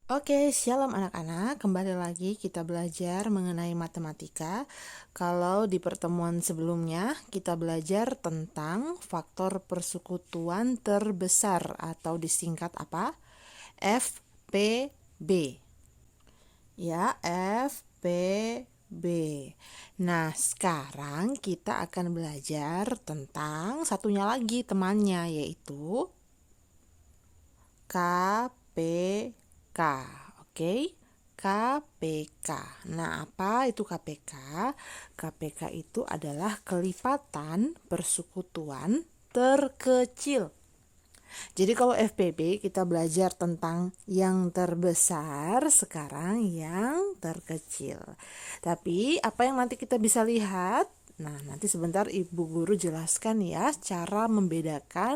Oke, shalom anak-anak. Kembali lagi kita belajar mengenai matematika. Kalau di pertemuan sebelumnya kita belajar tentang faktor persekutuan terbesar atau disingkat apa? FPB. Ya, FPB. Nah, sekarang kita akan belajar tentang satunya lagi temannya, yaitu KPK. Oke, KPK. Nah, apa itu KPK? KPK itu adalah kelipatan persekutuan terkecil. Jadi kalau FPB kita belajar tentang yang terbesar, sekarang yang terkecil. Tapi apa yang nanti kita bisa lihat? Nah, nanti sebentar Ibu Guru jelaskan ya cara membedakan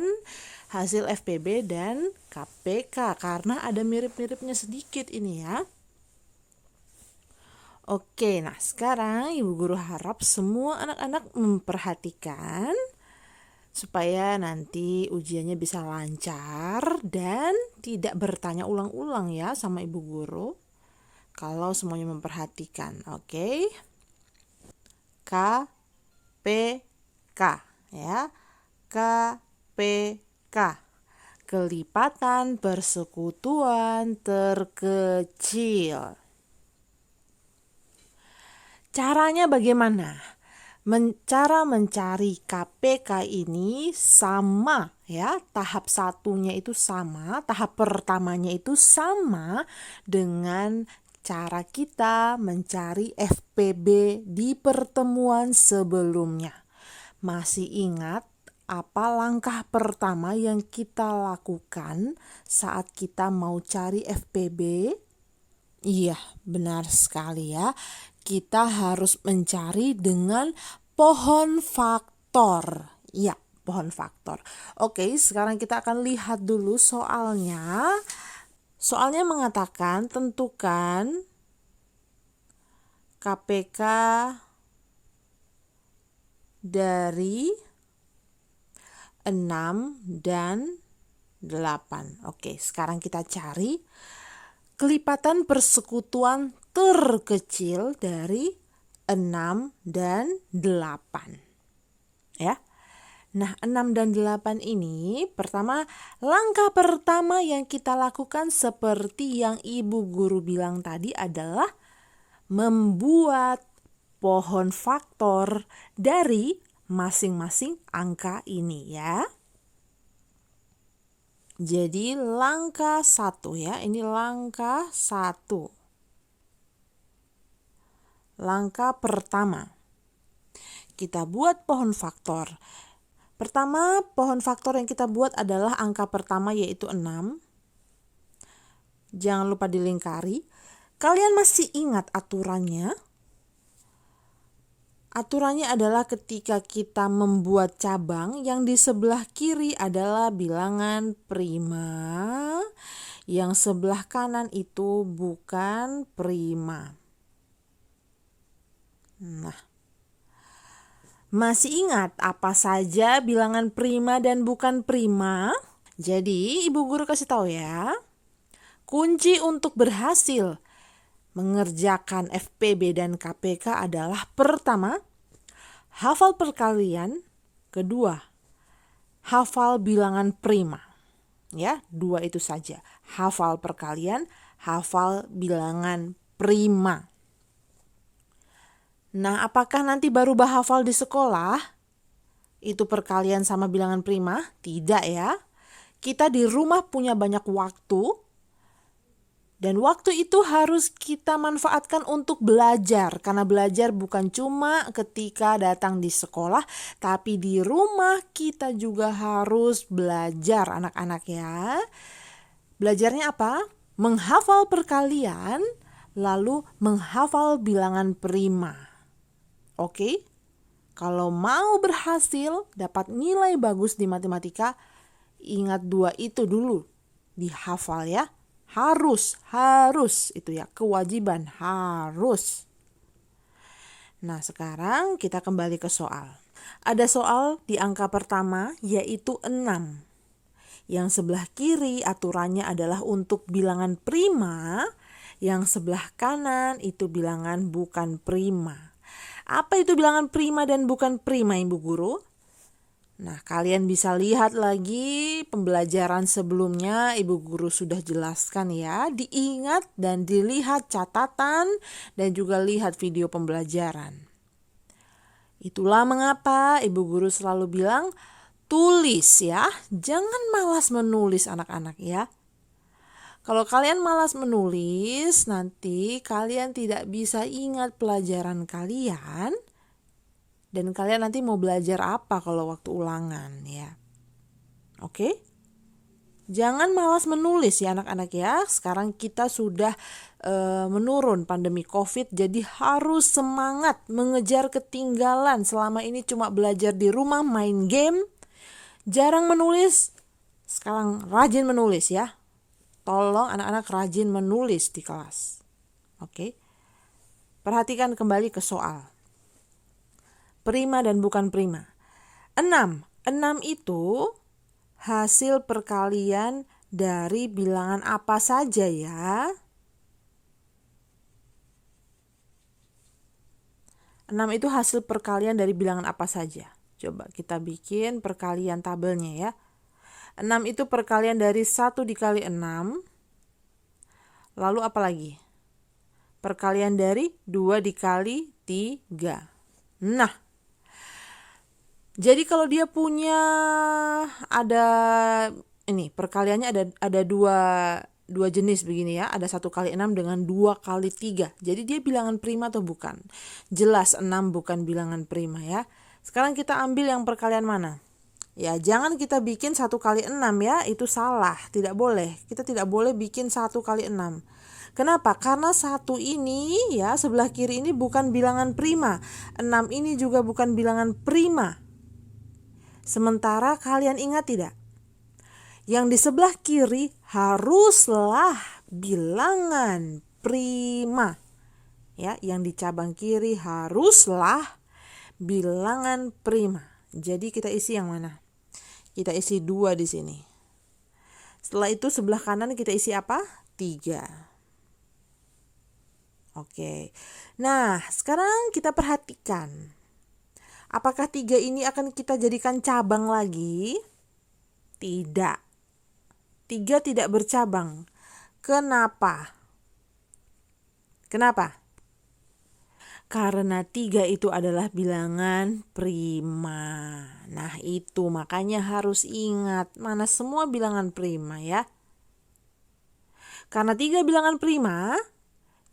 hasil FPB dan KPK karena ada mirip-miripnya sedikit ini ya. Oke, nah sekarang Ibu Guru harap semua anak-anak memperhatikan supaya nanti ujiannya bisa lancar dan tidak bertanya ulang-ulang ya sama Ibu Guru kalau semuanya memperhatikan. Oke. KPK ya. KPK. Kelipatan persekutuan terkecil. Caranya bagaimana? Cara mencari KPK ini sama ya, tahap satunya itu sama, tahap pertamanya itu sama dengan cara kita mencari FPB di pertemuan sebelumnya. Masih ingat apa langkah pertama yang kita lakukan saat kita mau cari FPB? Iya, benar sekali ya. Kita harus mencari dengan pohon faktor. Ya, pohon faktor. Oke, sekarang kita akan lihat dulu soalnya. Soalnya mengatakan tentukan KPK dari 6 dan 8. Oke, sekarang kita cari kelipatan persekutuan terkecil dari 6 dan 8. Ya. Nah, 6 dan 8 ini langkah pertama yang kita lakukan seperti yang Ibu Guru bilang tadi adalah membuat pohon faktor dari masing-masing angka ini ya. Jadi langkah 1 ya, ini langkah 1. Langkah pertama, kita buat pohon faktor. Pertama, pohon faktor yang kita buat adalah angka pertama yaitu 6. Jangan lupa dilingkari. Kalian masih ingat aturannya? Aturannya adalah ketika kita membuat cabang, yang di sebelah kiri adalah bilangan prima, yang sebelah kanan itu bukan prima. Nah, masih ingat apa saja bilangan prima dan bukan prima? Jadi, Ibu Guru kasih tahu ya. Kunci untuk berhasil mengerjakan FPB dan KPK adalah pertama, hafal perkalian, kedua, hafal bilangan prima. Ya, 2 itu saja. Hafal perkalian, hafal bilangan prima. Nah, apakah nanti baru bahafal di sekolah? Itu perkalian sama bilangan prima? Tidak ya. Kita di rumah punya banyak waktu. Dan waktu itu harus kita manfaatkan untuk belajar. Karena belajar bukan cuma ketika datang di sekolah, tapi di rumah kita juga harus belajar anak-anak ya. Belajarnya apa? Menghafal perkalian, lalu menghafal bilangan prima. Oke? Kalau mau berhasil dapat nilai bagus di matematika, ingat 2 itu dulu. Dihafal ya. Harus itu ya, kewajiban harus. Nah, sekarang kita kembali ke soal. Ada soal di angka pertama yaitu 6. Yang sebelah kiri aturannya adalah untuk bilangan prima, yang sebelah kanan itu bilangan bukan prima. Apa itu bilangan prima dan bukan prima, Ibu Guru? Nah, kalian bisa lihat lagi pembelajaran sebelumnya, Ibu Guru sudah jelaskan ya. Diingat dan dilihat catatan dan juga lihat video pembelajaran. Itulah mengapa Ibu Guru selalu bilang, tulis ya, jangan malas menulis anak-anak ya. Kalau kalian malas menulis, nanti kalian tidak bisa ingat pelajaran kalian. Dan kalian nanti mau belajar apa kalau waktu ulangan ya. Oke? Jangan malas menulis ya anak-anak ya. Sekarang kita sudah menurun pandemi COVID, jadi harus semangat mengejar ketinggalan. Selama ini cuma belajar di rumah, main game, jarang menulis. Sekarang rajin menulis ya. Tolong anak-anak rajin menulis di kelas. Oke? Perhatikan kembali ke soal. Prima dan bukan prima. 6 itu hasil perkalian dari bilangan apa saja ya? 6 itu hasil perkalian dari bilangan apa saja? Coba kita bikin perkalian tabelnya ya. 6 itu perkalian dari 1 dikali 6. Lalu apa lagi? Perkalian dari 2 dikali 3. Nah, jadi kalau dia punya ada ini perkaliannya ada dua jenis begini ya. Ada 1 kali 6 dengan 2 kali 3. Jadi dia bilangan prima atau bukan? Jelas 6 bukan bilangan prima ya. Sekarang kita ambil yang perkalian mana? Ya, jangan kita bikin 1 kali 6 ya. Itu salah, tidak boleh. Kita tidak boleh bikin 1 kali 6. Kenapa? Karena 1 ini ya, sebelah kiri ini bukan bilangan prima. 6 ini juga bukan bilangan prima. Sementara kalian ingat tidak? Yang di sebelah kiri haruslah bilangan prima. Ya, yang di cabang kiri haruslah bilangan prima. Jadi kita isi yang mana? Kita isi 2 di sini. Setelah itu sebelah kanan kita isi apa? 3. Oke. Nah, sekarang kita perhatikan. Apakah 3 ini akan kita jadikan cabang lagi? Tidak. 3 tidak bercabang. Kenapa? Karena 3 itu adalah bilangan prima. Nah, itu makanya harus ingat mana semua bilangan prima ya. Karena 3 bilangan prima,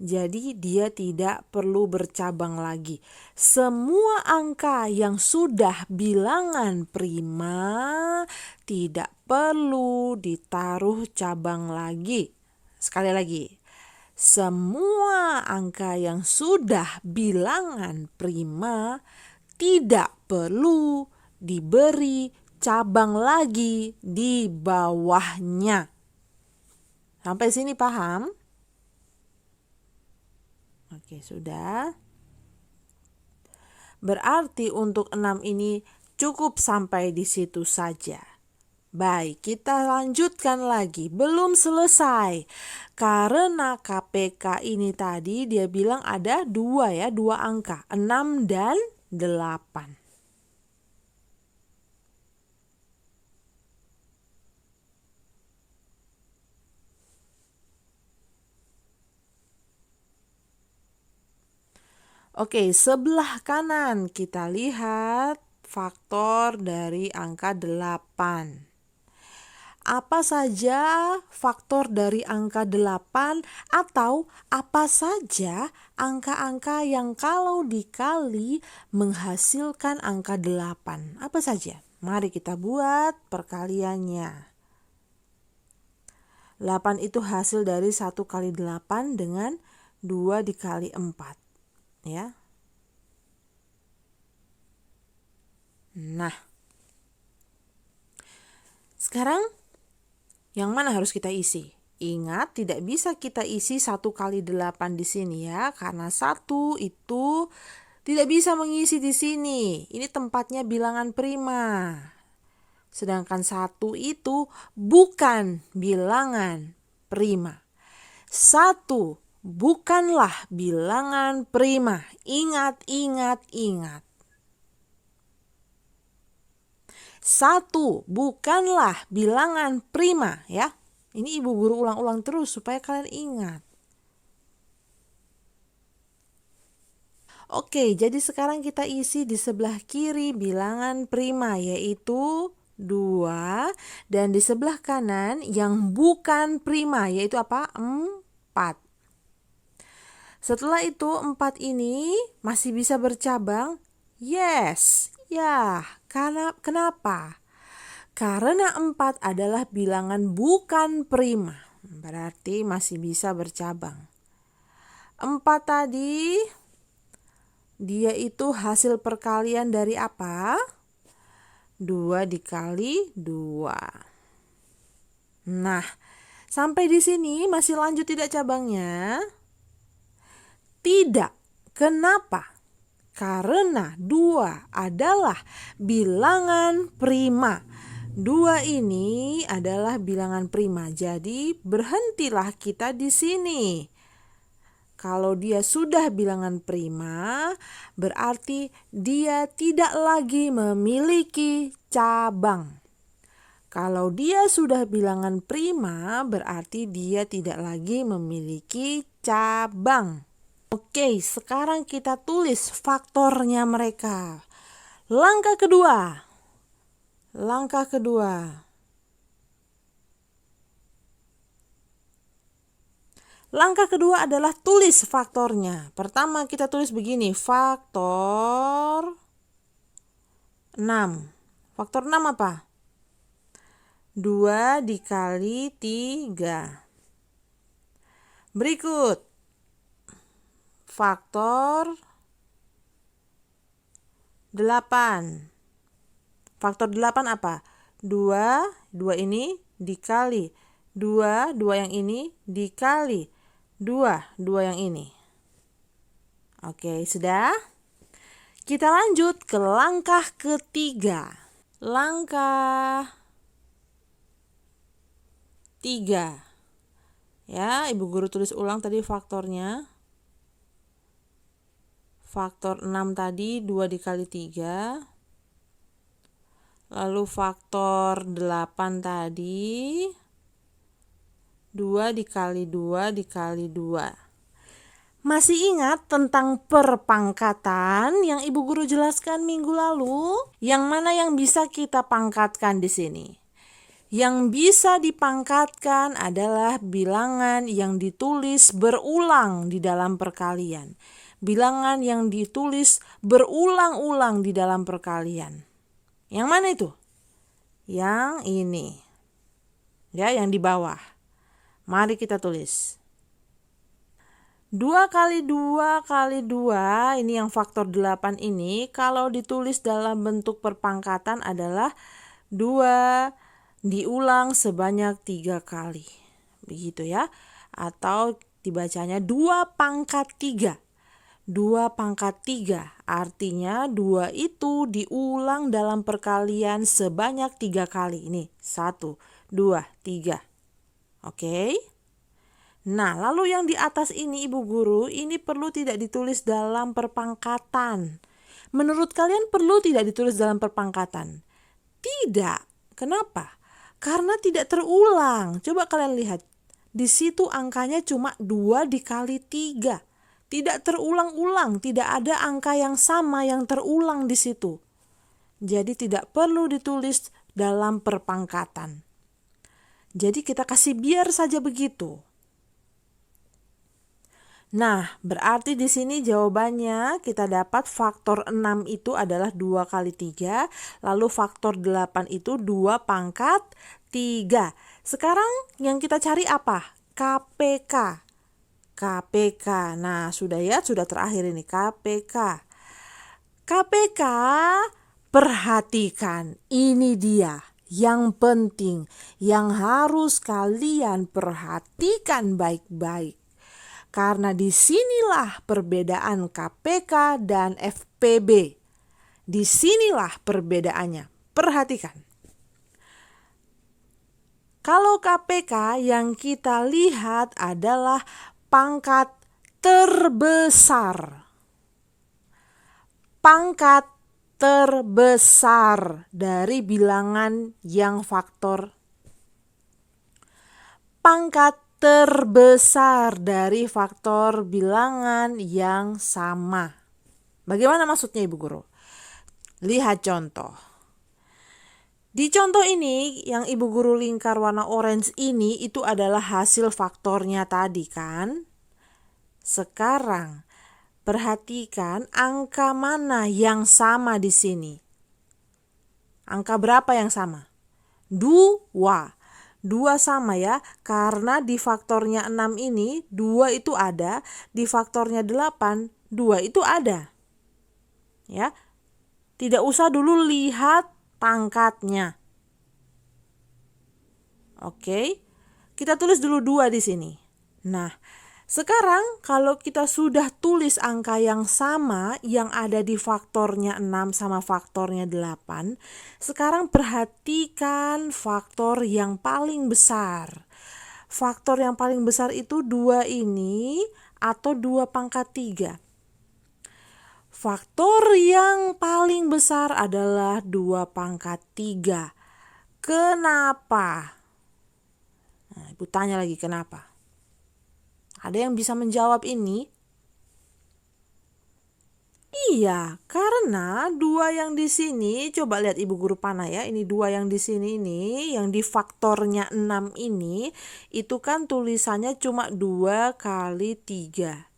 jadi dia tidak perlu bercabang lagi. Semua angka yang sudah bilangan prima tidak perlu ditaruh cabang lagi. Sekali lagi, semua angka yang sudah bilangan prima tidak perlu diberi cabang lagi di bawahnya. Sampai sini paham? Oke, sudah. Berarti untuk 6 ini cukup sampai di situ saja. Baik, kita lanjutkan lagi. Belum selesai. Karena KPK ini tadi dia bilang ada 2 ya, 2 angka, 6 dan 8. Oke, sebelah kanan kita lihat faktor dari angka 8. Apa saja faktor dari angka 8 atau apa saja angka-angka yang kalau dikali menghasilkan angka 8? Apa saja? Mari kita buat perkaliannya. 8 itu hasil dari 1 kali 8 dengan 2 dikali 4. Ya. Nah, sekarang yang mana harus kita isi? Ingat, tidak bisa kita isi 1 kali 8 di sini ya, karena 1 itu tidak bisa mengisi di sini. Ini tempatnya bilangan prima. Sedangkan 1 itu bukan bilangan prima. 1 bukanlah bilangan prima. Ingat, ingat, ingat. 1 bukanlah bilangan prima ya. Ini ibu guru ulang-ulang terus supaya kalian ingat. Oke, jadi sekarang kita isi di sebelah kiri bilangan prima yaitu 2 dan di sebelah kanan yang bukan prima yaitu apa? 4. Setelah itu 4 ini masih bisa bercabang? Yes. Ya, kenapa? Karena 4 adalah bilangan bukan prima. Berarti masih bisa bercabang. 4 tadi dia itu hasil perkalian dari apa? 2 dikali 2. Nah, sampai di sini masih lanjut tidak cabangnya? Tidak. Kenapa? Karena 2 adalah bilangan prima. 2 ini adalah bilangan prima. Jadi berhentilah kita di sini. Kalau dia sudah bilangan prima, berarti dia tidak lagi memiliki cabang. Kalau dia sudah bilangan prima, berarti dia tidak lagi memiliki cabang. Oke, sekarang kita tulis faktornya mereka. Langkah kedua. Langkah kedua. Langkah kedua adalah tulis faktornya. Pertama kita tulis begini, faktor 6. Faktor 6 apa? 2 dikali 3. Berikut, faktor 8. Faktor 8 apa? 2 ini dikali 2 yang ini dikali 2 yang ini. Oke, sudah? Kita lanjut ke langkah ketiga. Langkah 3. Ya, ibu guru tulis ulang tadi faktornya. Faktor 6 tadi 2 dikali 3. Lalu faktor 8 tadi 2 dikali 2 dikali 2. Masih ingat tentang perpangkatan yang ibu guru jelaskan minggu lalu? Yang mana yang bisa kita pangkatkan di sini? Yang bisa dipangkatkan adalah bilangan yang ditulis berulang di dalam perkalian. Bilangan yang ditulis berulang-ulang di dalam perkalian. Yang mana itu? Yang ini. Ya, yang di bawah. Mari kita tulis. 2 kali 2 kali 2, ini yang faktor 8 ini, kalau ditulis dalam bentuk perpangkatan adalah 2 diulang sebanyak 3 kali. Begitu ya. Atau dibacanya 2 pangkat 3. 2 pangkat 3, artinya 2 itu diulang dalam perkalian sebanyak 3 kali. Ini 1, 2, 3. Oke. Nah, lalu yang di atas ini ibu guru, ini perlu tidak ditulis dalam perpangkatan. Menurut kalian perlu tidak ditulis dalam perpangkatan? Tidak. Kenapa? Karena tidak terulang. Coba kalian lihat. Di situ angkanya cuma 2 dikali 3. Tidak terulang-ulang, tidak ada angka yang sama yang terulang di situ. Jadi tidak perlu ditulis dalam perpangkatan. Jadi kita kasih biar saja begitu. Nah, berarti di sini jawabannya kita dapat faktor 6 itu adalah 2 kali 3, lalu faktor 8 itu 2 pangkat 3. Sekarang yang kita cari apa? KPK. KPK. Nah, sudah ya, sudah terakhir ini KPK. KPK, perhatikan, ini dia yang penting, yang harus kalian perhatikan baik-baik. Karena disinilah perbedaan KPK dan FPB. Disinilah perbedaannya. Perhatikan. Kalau KPK yang kita lihat adalah pangkat terbesar. Pangkat terbesar dari bilangan yang faktor. Pangkat terbesar dari faktor bilangan yang sama. Bagaimana maksudnya Ibu Guru? Lihat contoh. Di contoh ini yang Ibu Guru lingkar warna orange ini itu adalah hasil faktornya tadi kan? Sekarang perhatikan angka mana yang sama di sini. Angka berapa yang sama? 2. 2 sama ya, karena di faktornya 6 ini 2 itu ada, di faktornya 8 2 itu ada. Ya. Tidak usah dulu lihat pangkatnya. Oke. Kita tulis dulu 2 di sini. Nah, sekarang kalau kita sudah tulis angka yang sama yang ada di faktornya 6 sama faktornya 8, sekarang perhatikan faktor yang paling besar. Faktor yang paling besar itu 2 ini atau 2 pangkat 3. Faktor yang paling besar adalah 2 pangkat 3. Kenapa? Nah, Ibu tanya lagi kenapa? Ada yang bisa menjawab ini? Iya, karena 2 yang di sini, coba lihat Ibu Guru panah ya. Ini 2 yang di sini ini, yang di faktornya 6 ini, itu kan tulisannya cuma 2 kali 3.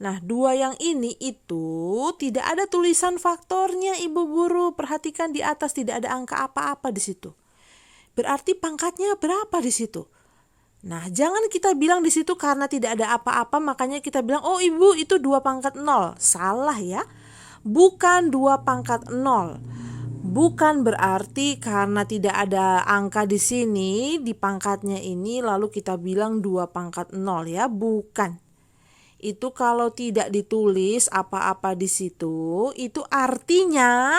Nah, 2 yang ini itu tidak ada tulisan faktornya Ibu Guru. Perhatikan di atas tidak ada angka apa-apa di situ. Berarti pangkatnya berapa di situ? Nah, jangan kita bilang di situ karena tidak ada apa-apa makanya kita bilang, oh Ibu itu 2 pangkat 0. Salah ya. Bukan 2 pangkat 0. Bukan berarti karena tidak ada angka di sini, di pangkatnya ini lalu kita bilang 2 pangkat 0 ya. Bukan. Itu kalau tidak ditulis apa-apa di situ, itu artinya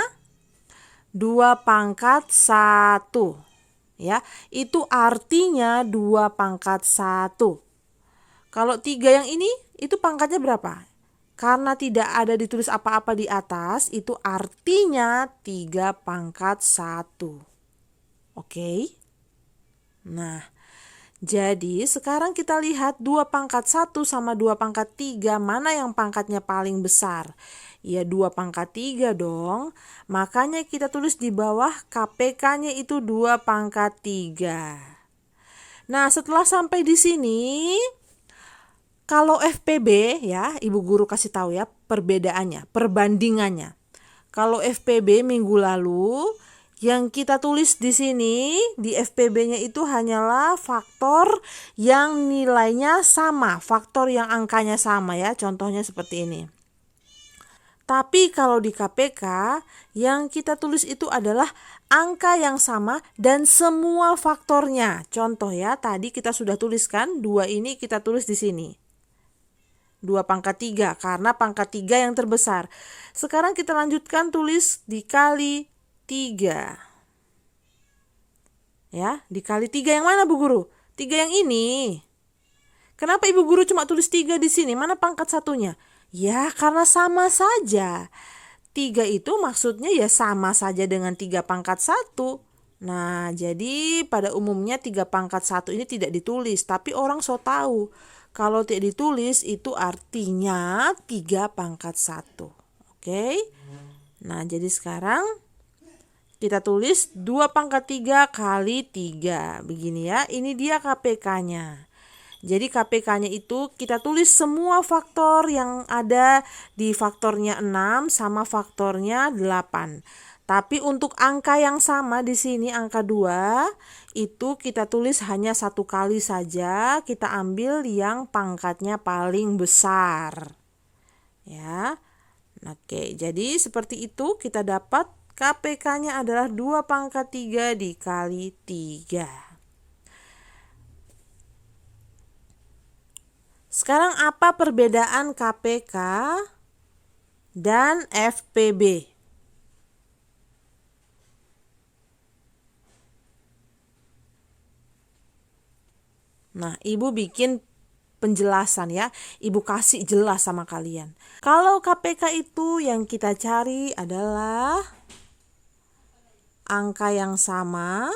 2 pangkat 1. Ya, itu artinya 2 pangkat 1. Kalau 3 yang ini, itu pangkatnya berapa? Karena tidak ada ditulis apa-apa di atas, itu artinya 3 pangkat 1. Oke? Nah, jadi sekarang kita lihat 2 pangkat 1 sama 2 pangkat 3 mana yang pangkatnya paling besar? Ya 2 pangkat 3 dong. Makanya kita tulis di bawah KPK-nya itu 2 pangkat 3. Nah setelah sampai di sini, kalau FPB ya Ibu Guru kasih tahu ya perbedaannya, perbandingannya. Kalau FPB minggu lalu, yang kita tulis di sini di FPB-nya itu hanyalah faktor yang nilainya sama, faktor yang angkanya sama ya, contohnya seperti ini. Tapi kalau di KPK yang kita tulis itu adalah angka yang sama dan semua faktornya. Contoh ya, tadi kita sudah tuliskan 2 ini kita tulis di sini. 2 pangkat 3 karena pangkat 3 yang terbesar. Sekarang kita lanjutkan tulis dikali 3. Ya, dikali 3 yang mana Bu Guru? 3 yang ini. Kenapa Ibu Guru cuma tulis 3 di sini? Mana pangkat satunya? Ya, karena sama saja. 3 itu maksudnya ya sama saja dengan 3 pangkat 1. Nah, jadi pada umumnya 3 pangkat 1 ini tidak ditulis. Tapi orang so tahu. Kalau tidak ditulis itu artinya 3 pangkat 1. Oke? Nah, jadi sekarang kita tulis 2 pangkat 3 kali 3. Begini ya, ini dia KPK-nya. Jadi KPK-nya itu kita tulis semua faktor yang ada di faktornya 6 sama faktornya 8. Tapi untuk angka yang sama di sini angka 2 itu kita tulis hanya 1 kali saja, kita ambil yang pangkatnya paling besar. Ya. Oke, jadi seperti itu kita dapat KPK-nya adalah 2 pangkat 3 dikali 3. Sekarang apa perbedaan KPK dan FPB? Nah, Ibu bikin penjelasan ya. Ibu kasih jelas sama kalian. Kalau KPK itu yang kita cari adalah angka yang sama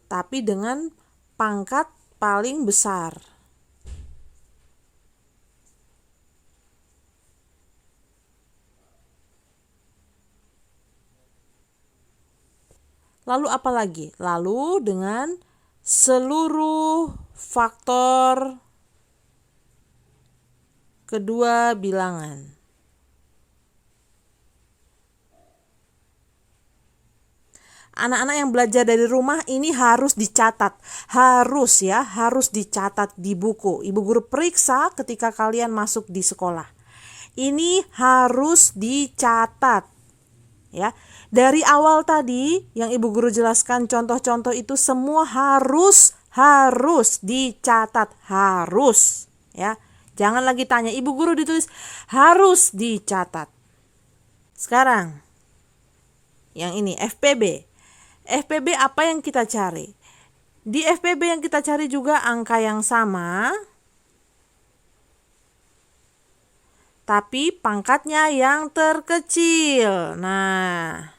tapi dengan pangkat paling besar. Lalu apa lagi? Lalu dengan seluruh faktor kedua bilangan. Anak-anak yang belajar dari rumah ini harus dicatat. Harus dicatat di buku. Ibu guru periksa ketika kalian masuk di sekolah. Ini harus dicatat. Ya. Dari awal tadi yang Ibu guru jelaskan contoh-contoh itu semua harus dicatat, harus, ya. Jangan lagi tanya, Ibu guru ditulis harus dicatat. Sekarang yang ini FPB. FPB apa yang kita cari? Di FPB yang kita cari juga angka yang sama, tapi pangkatnya yang terkecil. Nah,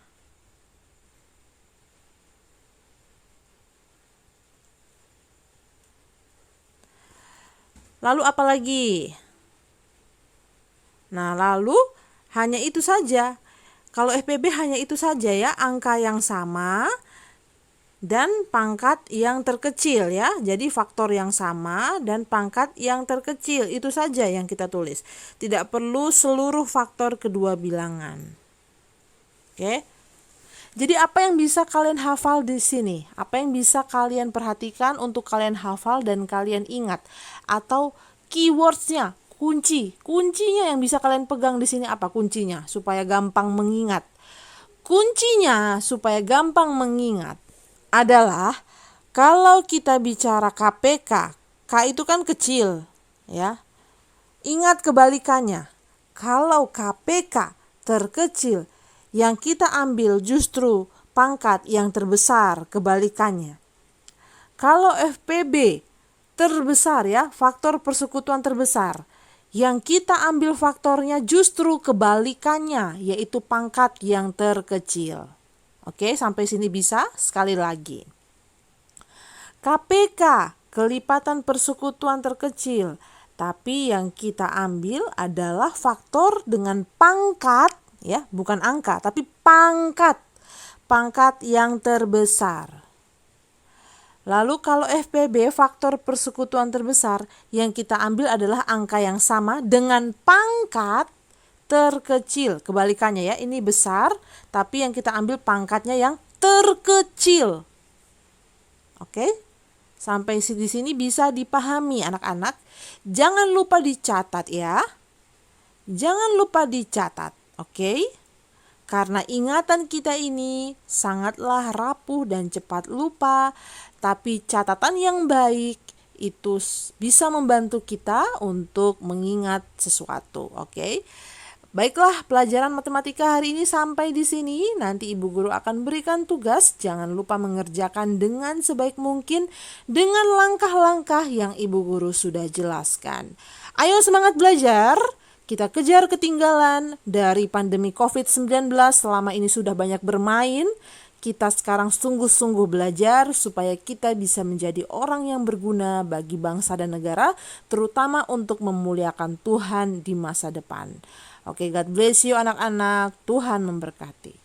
lalu apa lagi? Nah, lalu hanya itu saja. Kalau FPB hanya itu saja ya, angka yang sama dan pangkat yang terkecil ya. Jadi faktor yang sama dan pangkat yang terkecil, itu saja yang kita tulis. Tidak perlu seluruh faktor kedua bilangan. Oke. Jadi apa yang bisa kalian hafal di sini? Apa yang bisa kalian perhatikan untuk kalian hafal dan kalian ingat? Atau keywordsnya, kuncinya yang bisa kalian pegang di sini apa kuncinya supaya gampang mengingat? Kuncinya supaya gampang mengingat adalah kalau kita bicara KPK, K itu kan kecil, ya. Ingat kebalikannya. Kalau KPK terkecil, yang kita ambil justru pangkat yang terbesar, kebalikannya. Kalau FPB terbesar ya, faktor persekutuan terbesar, yang kita ambil faktornya justru kebalikannya, yaitu pangkat yang terkecil. Oke, sampai sini bisa? Sekali lagi. KPK, kelipatan persekutuan terkecil, tapi yang kita ambil adalah faktor dengan pangkat, ya, bukan angka, tapi pangkat yang terbesar. Lalu kalau FPB, faktor persekutuan terbesar, yang kita ambil adalah angka yang sama dengan pangkat terkecil. Kebalikannya ya, ini besar, tapi yang kita ambil pangkatnya yang terkecil. Oke? Sampai di sini bisa dipahami anak-anak. Jangan lupa dicatat ya. Jangan lupa dicatat, oke? Karena ingatan kita ini sangatlah rapuh dan cepat lupa, tapi catatan yang baik itu bisa membantu kita untuk mengingat sesuatu, oke? Baiklah, pelajaran matematika hari ini sampai di sini. Nanti Ibu Guru akan berikan tugas, jangan lupa mengerjakan dengan sebaik mungkin dengan langkah-langkah yang Ibu Guru sudah jelaskan. Ayo semangat belajar! Kita kejar ketinggalan dari pandemi COVID-19 selama ini sudah banyak bermain. Kita sekarang sungguh-sungguh belajar supaya kita bisa menjadi orang yang berguna bagi bangsa dan negara, terutama untuk memuliakan Tuhan di masa depan. Oke, God bless you anak-anak. Tuhan memberkati.